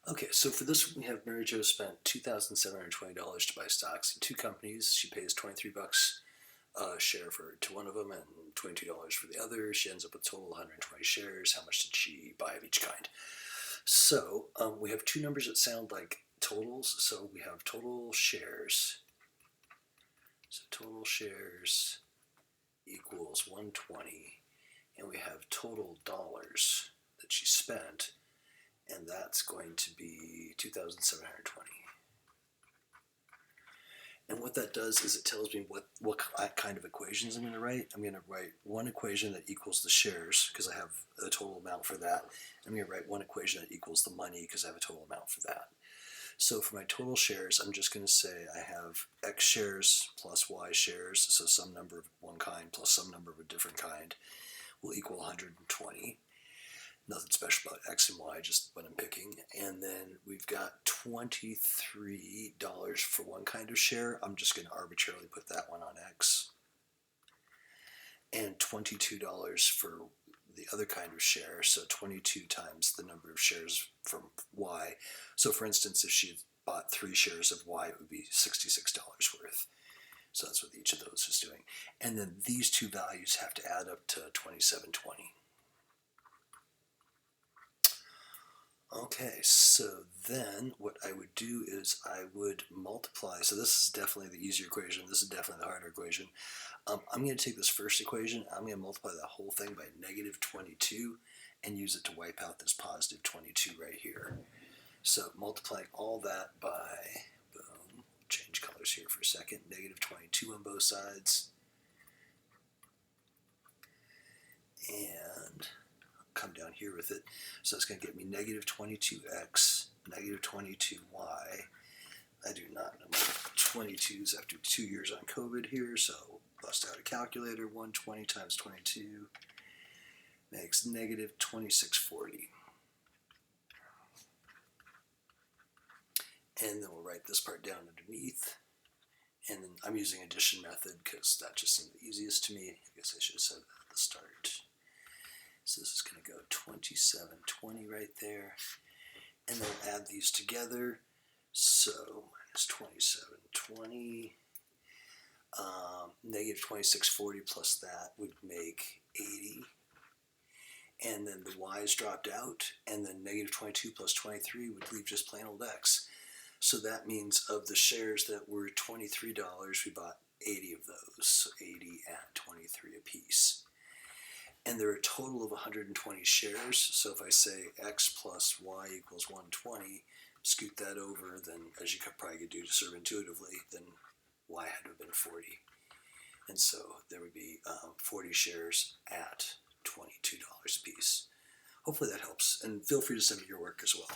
Okay, so for this, we have Mary Jo spent $2,720 to buy stocks in two companies. She pays 23 bucks a share to one of them and $22 for the other. She ends up with a total of 120 shares. How much did she buy of each kind? So we have two numbers that sound like totals. So we have total shares. So total shares equals 120, and we have total dollars that she spent, and that's going to be 2,720. And what that does is it tells me what kind of equations I'm going to write. I'm going to write one equation that equals the shares because I have a total amount for that. I'm going to write one equation that equals the money because I have a total amount for that. So for my total shares, I'm just going to say I have X shares plus Y shares, so some number of one kind plus some number of a different kind will equal 120. Nothing special about X and Y, just what I'm picking. And then we've got $23 for one kind of share. I'm just going to arbitrarily put that one on X. And $22 for the other kind of share, so 22 times the number of shares from Y. So for instance, if she bought 3 shares of Y, it would be $66 worth. So that's what each of those is doing. And then these two values have to add up to 2720. Okay, so then what I would do is I would multiply. So this is definitely the easier equation. This is definitely the harder equation. I'm going to take this first equation. I'm going to multiply that whole thing by negative 22 and use it to wipe out this positive 22 right here. So multiplying all that by, boom, change colors here for a second, negative 22 on both sides. And come down here with it. So it's going to get me negative 22x, negative 22y. I do not know my 22s after 2 years on COVID here, so bust out a calculator. 120 times 22 makes negative 2640. And then we'll write this part down underneath. And then I'm using addition method because that just seemed the easiest to me. I guess I should have said that at the start. So this is going to go 2720 right there. And then we'll add these together. So minus 2720, negative 2640 plus that would make 80. And then the y's dropped out, and then negative 22 plus 23 would leave just plain old x. So that means of the shares that were $23, we bought 80 of those, so 80 at 23 apiece. And there are a total of 120 shares, so if I say x plus y equals 120, scoot that over, then as you could probably do sort of intuitively, then y had to have been 40. And so there would be 40 shares at $22 a piece. Hopefully that helps, and feel free to send me your work as well.